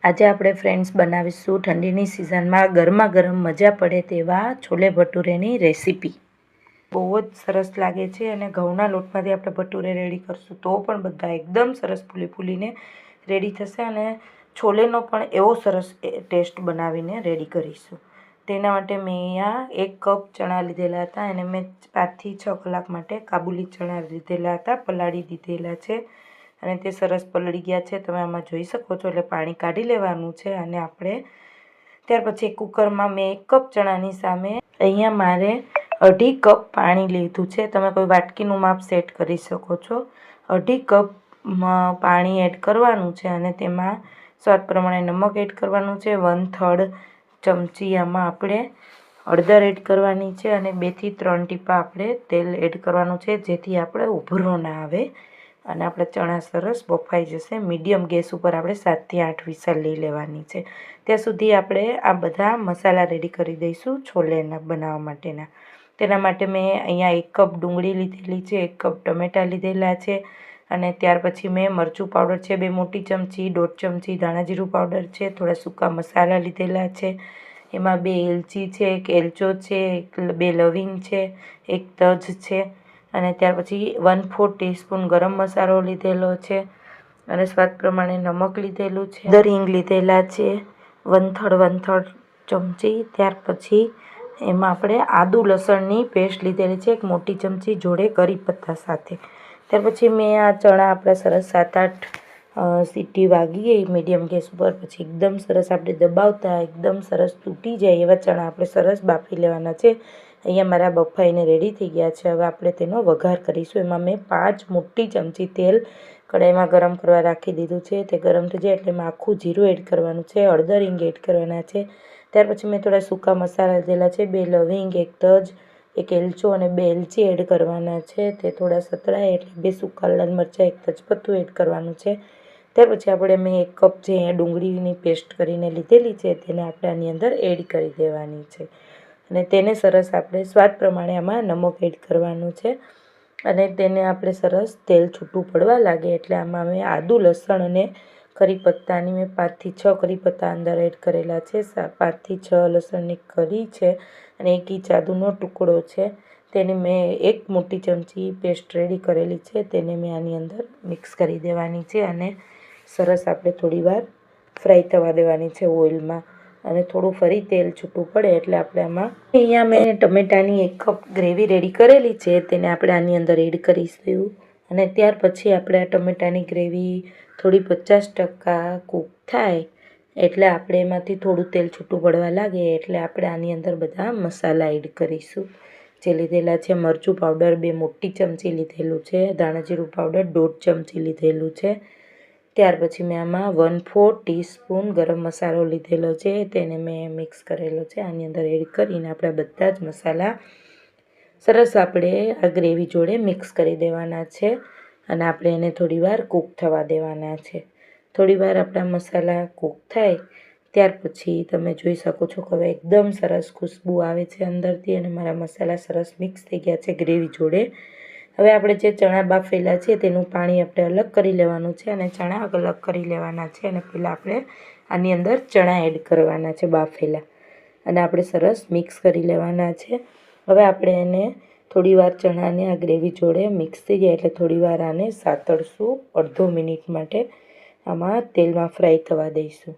આજે આપણે ફ્રેન્ડ્સ બનાવીશું ઠંડીની સિઝનમાં ગરમા ગરમ મજા પડે તેવા છોલે ભટુરેની રેસીપી। બહુ જ સરસ લાગે છે અને ઘઉંના લોટમાંથી આપણે ભટુરે રેડી કરશું તો પણ બધા એકદમ સરસ ફૂલીને રેડી થશે અને છોલેનો પણ એવો સરસ ટેસ્ટ બનાવીને રેડી કરીશું। તેના માટે મેં અહીંયા 1 કપ ચણા લીધેલા હતા અને મેં 5 થી 6 કલાક માટે કાબુલી ચણા લીધેલા હતા, પલાળી દીધેલા છે અને તે સરસ પલળી ગયા છે, તમે આમાં જોઈ શકો છો। એટલે પાણી કાઢી લેવાનું છે અને આપણે ત્યાર પછી કુકરમાં મેં 1 કપ ચણાની સામે અહીંયા મારે 2.5 કપ પાણી લીધું છે, તમે કોઈ વાટકીનું માપ સેટ કરી શકો છો। 2.5 કપ પાણી એડ કરવાનું છે અને તેમાં સ્વાદ પ્રમાણે નમક એડ કરવાનું છે, 1/3 ચમચી આમાં આપણે હળદર એડ કરવાની છે અને 2 થી 3 ટીપા આપણે તેલ એડ કરવાનું છે, જેથી આપણે ઉભરો ના આવે અને આપણે ચણા સરસ બફાઈ જશે। મીડિયમ ગેસ ઉપર આપણે 7 થી 8 વિસલ લઈ લેવાની છે, ત્યાં સુધી આપણે આ બધા મસાલા રેડી કરી દઈશું છોલેના બનાવવા માટેના। તેના માટે મેં અહીંયા 1 કપ ડુંગળી લીધેલી છે, 1 કપ ટમેટાં લીધેલા છે અને ત્યાર પછી મેં મરચું પાવડર છે 2 મોટી ચમચી, 1.5 ચમચી ધાણા જીરું પાવડર છે, થોડા સૂકા મસાલા લીધેલા છે, એમાં 2 એલચી છે, 1 એલચો છે, 2 લવિંગ છે, 1 તજ છે અને ત્યાર પછી 1/4 ટીસ્પૂન ગરમ મસાલો લીધેલો છે અને સ્વાદ પ્રમાણે નમક લીધેલું છે, હિંગ લીધેલા છે 1/3 ચમચી। ત્યાર પછી એમાં આપણે આદુ લસણની પેસ્ટ લીધેલી છે 1 મોટી ચમચી જોડે કરી પત્તા સાથે। ત્યાર પછી મેં આ ચણા આપણા સરસ 7-8 સીટી વાગી ગઈ મીડિયમ ગેસ ઉપર, પછી એકદમ સરસ આપણે દબાવતા એકદમ સરસ તૂટી જાય એવા ચણા આપણે સરસ બાફી લેવાના છે। અહીંયા મારા બફાઈને રેડી થઈ ગયા છે, હવે આપણે તેનો વઘાર કરીશું। એમાં મેં 5 મોટી ચમચી તેલ કઢાઈમાં ગરમ કરવા રાખી દીધું છે, તે ગરમ થઈ જાય એટલે એમાં આખું જીરું એડ કરવાનું છે, હળદર હિંગ એડ કરવાના છે, ત્યાર પછી મેં થોડા સૂકા મસાલા લીધેલા છે, 2 લવિંગ, 1 તજ, 1 એલચો અને 2 એલચી એડ કરવાના છે, તે થોડા સતળાય એટલે 2 સૂકા લાલ મરચાં, 1 તેજપત્તું એડ કરવાનું છે। ત્યાર પછી આપણે મેં 1 કપ જે અહીંયા ડુંગળીની પેસ્ટ કરીને લીધેલી છે તેને આપણે આની અંદર એડ કરી દેવાની છે અને તેને સરસ આપણે સ્વાદ પ્રમાણે આમાં નમક એડ કરવાનું છે અને તેને આપણે સરસ તેલ છૂટું પડવા લાગે એટલે આમાં મેં આદુ લસણ અને કરી પત્તાની મેં 5 થી 6 કરી પત્તા અંદર એડ કરેલા છે, 5 થી 6 લસણની કળી છે અને 1 ઇંચ આદુનો ટુકડો છે, તેને મેં 1 મોટી ચમચી પેસ્ટ રેડી કરેલી છે, તેને મેં આની અંદર મિક્સ કરી દેવાની છે અને સરસ આપણે થોડીવાર ફ્રાય થવા દેવાની છે ઓઇલમાં અને થોડું ફરી તેલ છૂટું પડે એટલે આપણે આમાં અહીંયા મેં ટમેટાની 1 કપ ગ્રેવી રેડી કરેલી છે તેને આપણે આની અંદર એડ કરીશું અને ત્યાર પછી આપણે આ ટમેટાની ગ્રેવી થોડી 50% કૂક થાય એટલે આપણે એમાંથી થોડું તેલ છૂટું પડવા લાગે એટલે આપણે આની અંદર બધા મસાલા એડ કરીશું, જે લીધેલા છે મરચું પાવડર 2 મોટી ચમચી લીધેલું છે, ધાણા જીરું પાવડર 1.5 ચમચી લીધેલું છે, ત્યાર પછી મેં આમાં 1/4 ટીસ્પૂન ગરમ મસાલો લીધેલો છે, તેને મેં મિક્સ કરેલો છે, આની અંદર એડ કરીને આપણે બધા જ મસાલા સરસ આપણે આ ગ્રેવી જોડે મિક્સ કરી દેવાના છે અને આપણે એને થોડીવાર કૂક થવા દેવાના છે। થોડીવાર આપણા મસાલા કૂક થાય ત્યાર પછી તમે જોઈ શકો છો કે હવે એકદમ સરસ ખુશ્બુ આવે છે અંદરથી અને મારા મસાલા સરસ મિક્સ થઈ ગયા છે ગ્રેવી જોડે। હવે આપણે જે ચણા બાફેલા છે તેનું પાણી આપણે અલગ કરી લેવાનું છે અને ચણા અલગ કરી લેવાના છે અને પહેલાં આપણે આની અંદર ચણા એડ કરવાના છે બાફેલા અને આપણે સરસ મિક્સ કરી લેવાના છે। હવે આપણે એને થોડીવાર ચણાને આ ગ્રેવી જોડે મિક્સ થઈ જાય એટલે થોડીવાર આને સાતળશું, અડધો મિનિટ માટે આમાં તેલમાં ફ્રાય થવા દઈશું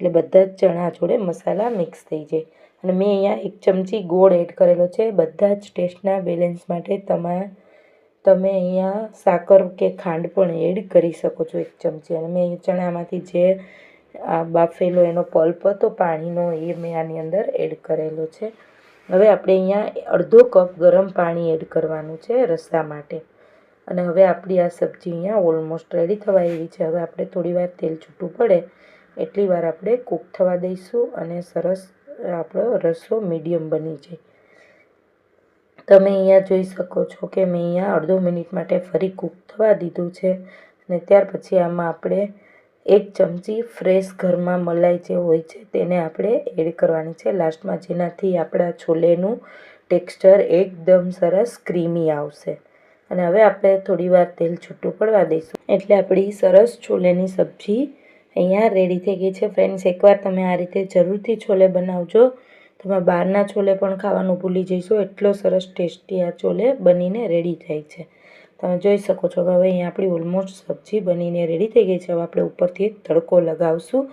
એટલે બધા જ ચણા જોડે મસાલા મિક્સ થઈ જાય અને મેં અહીંયા 1 ચમચી ગોળ એડ કરેલો છે, બધા જ ટેસ્ટના બેલેન્સ માટે તમે અહીંયા સાકર કે ખાંડ પણ એડ કરી શકો છો 1 ચમચી અને મેં ચણામાંથી જે બાફેલો એનો પલ્પ હતો પાણીનો એ મેં આની અંદર એડ કરેલો છે। હવે આપણે અહીંયા અડધો કપ ગરમ પાણી એડ કરવાનું છે રસા માટે અને હવે આપણી આ સબ્જી અહીંયા ઓલમોસ્ટ રેડી થવા એવી છે। હવે આપણે થોડીવાર તેલ છૂટું પડે એટલી વાર આપણે કૂક થવા દઈશું અને સરસ આપણો રસો મીડિયમ બની જાય। તમે અહીંયા જોઈ શકો છો કે મેં અહીંયા અડધો મિનિટ માટે ફરી કૂક થવા દીધું છે અને ત્યાર પછી આમાં આપણે 1 ચમચી ફ્રેશ ઘરમાં મલાઈ જે હોય છે તેને આપણે એડ કરવાની છે લાસ્ટમાં, જેનાથી આપણા છોલેનું ટેક્સચર એકદમ સરસ ક્રીમી આવશે અને હવે આપણે થોડીવાર તેલ છૂટું પડવા દઈશું એટલે આપણી સરસ છોલેની સબ્જી અહીંયા રેડી થઈ ગઈ છે ફ્રેન્ડ્સ. એકવાર તમે આ રીતે જરૂરથી છોલે બનાવજો. તમે બહારના છોલે પણ ખાવાનું ભૂલી જઈશું, એટલો સરસ ટેસ્ટી આ છોલે બનીને રેડી થાય છે. તમે જોઈ શકો છો કે હવે અહીંયા આપણી ઓલમોસ્ટ સબ્જી બનીને રેડી થઈ ગઈ છે. હવે આપણે ઉપરથી એક તડકો લગાવશું.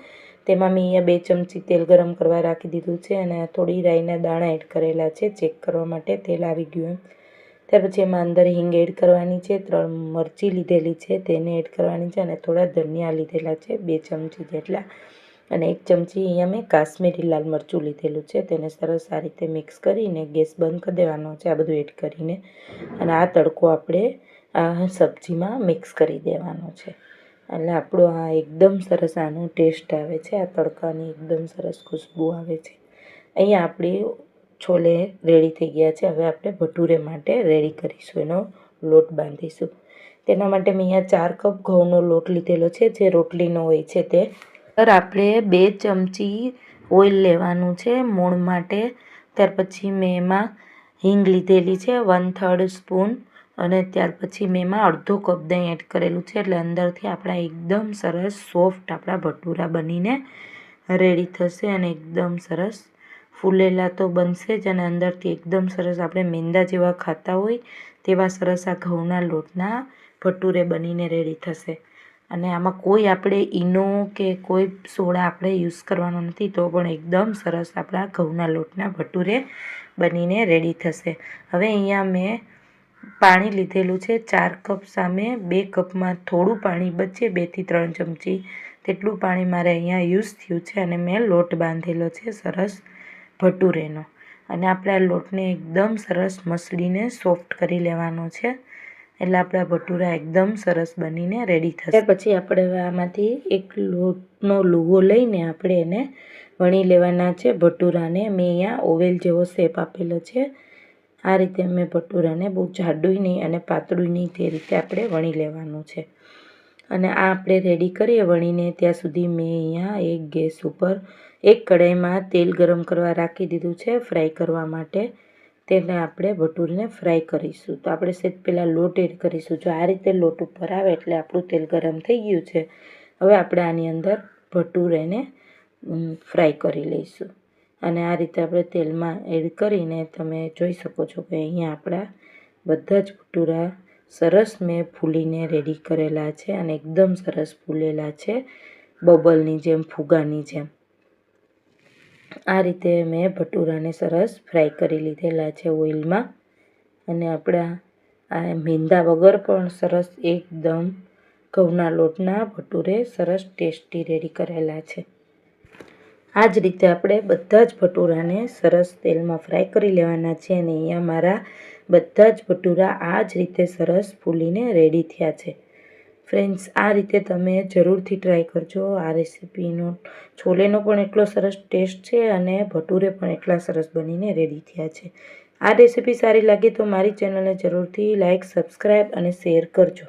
તેમાં મેં અહીંયા 2 ચમચી તેલ ગરમ કરવા રાખી દીધું છે અને થોડી રાઈના દાણા એડ કરેલા છે ચેક કરવા માટે તેલ આવી ગયું એમ. ત્યાર પછી એમાં અંદર હિંગ એડ કરવાની છે, 3 મરચી લીધેલી છે તેને એડ કરવાની છે અને થોડા ધનિયા લીધેલા છે 2 ચમચી જેટલા, અને 1 ચમચી અહીંયા મેં કાશ્મીરી લાલ મરચું લીધેલું છે. તેને સરસ આ રીતે મિક્સ કરીને ગેસ બંધ કરી દેવાનો છે આ બધું એડ કરીને, અને આ તડકો આપણે આ સબ્જીમાં મિક્સ કરી દેવાનો છે. એટલે આપણો આ એકદમ સરસ આનો ટેસ્ટ આવે છે, આ તડકાની એકદમ સરસ ખુશ્બુ આવે છે. અહીંયા આપણી છોલે રેડી થઈ ગયા છે. હવે આપણે ભટુરે માટે રેડી કરીશું, એનો લોટ બાંધીશું. તેના માટે મેં અહીંયા 4 કપ ઘઉંનો લોટ લીધેલો છે, જે રોટલીનો હોય છે તે. આપણે 2 ચમચી ઓઇલ લેવાનું છે મૂણ માટે. ત્યાર પછી મેં એમાં હિંગ લીધેલી છે 1/3 સ્પૂન, અને ત્યાર પછી મેં એમાં અડધો કપ દહીં એડ કરેલું છે. એટલે અંદરથી આપણા એકદમ સરસ સોફ્ટ આપણા ભટુરા બનીને રેડી થશે અને એકદમ સરસ ફૂલેલા તો બનશે જ, અને અંદરથી એકદમ સરસ આપણે મેંદા જેવા ખાતા હોય તેવા સરસ આ ઘઉંના લોટના ભટુરે બનીને રેડી થશે. અને આમાં કોઈ આપણે ઈનો કે કોઈ સોડા આપણે યુઝ કરવાનો નથી, તો પણ એકદમ સરસ આપણા ઘઉંના લોટના ભટુરે બનીને રેડી થશે. હવે અહીંયા મેં પાણી લીધેલું છે 4 કપ સામે 2 કપમાં થોડું પાણી બચે, 2 થી 3 ચમચી તેટલું પાણી મારે અહીંયા યુઝ થયું છે, અને મેં લોટ બાંધેલો છે સરસ ભટુરેનો. અને આપણે આ લોટને એકદમ સરસ મસળીને સોફ્ટ કરી લેવાનો છે, એટલે આપણા ભટુરા એકદમ સરસ બનીને રેડી થશે. ત્યાર પછી આપણે હવે આમાંથી એક લોટનો લુવો લઈને આપણે એને વણી લેવાના છે ભટુરાને. મેં અહીંયા ઓવેલ જેવો શેપ આપેલો છે. આ રીતે મેં ભટુરાને બહુ જાડું નહીં અને પાતળું નહીં તે રીતે આપણે વણી લેવાનું છે. અને આ આપણે રેડી કરીએ વણીને ત્યાં સુધી મેં અહીંયા એક ગેસ ઉપર એક કઢાઈમાં તેલ ગરમ કરવા રાખી દીધું છે ફ્રાય કરવા માટે. તેને આપણે ભટુરને ફ્રાય કરીશું. તો આપણે સેજ પહેલાં લોટ એડ કરીશું. જો આ રીતે લોટ ઉપર આવે એટલે આપણું તેલ ગરમ થઈ ગયું છે. હવે આપણે આની અંદર ભટુરેને ફ્રાય કરી લઈશું. અને આ રીતે આપણે તેલમાં એડ કરીને તમે જોઈ શકો છો કે અહીંયા આપણા બધા જ ભટુરા સરસ મેં ફૂલીને રેડી કરેલા છે, અને એકદમ સરસ ફૂલેલા છે બબલની જેમ, ફુગાની જેમ. આ રીતે મેં ભટુરાને સરસ ફ્રાય કરી લીધેલા છે ઓઇલમાં. અને આપણા આ મેંદા વગર પણ સરસ એકદમ ઘઉંના લોટના ભટુરે સરસ ટેસ્ટી રેડી કરેલા છે. આ જ રીતે આપણે બધા જ ભટુરાને સરસ તેલમાં ફ્રાય કરી લેવાના છે. અને અહીંયા મારા બધા જ ભટુરા આ જ રીતે સરસ ફૂલીને રેડી થયા છે. ફ્રેન્ડ્સ, આ રીતે તમે જરૂરથી ટ્રાય કરજો. આ રેસીપીનો છોલેનો પણ એટલો સરસ ટેસ્ટ છે અને ભટુરે પણ એટલા સરસ બનીને રેડી થયા છે. આ રેસીપી સારી લાગે તો મારી ચેનલને જરૂરથી લાઇક, સબસ્ક્રાઈબ અને શેર કરજો.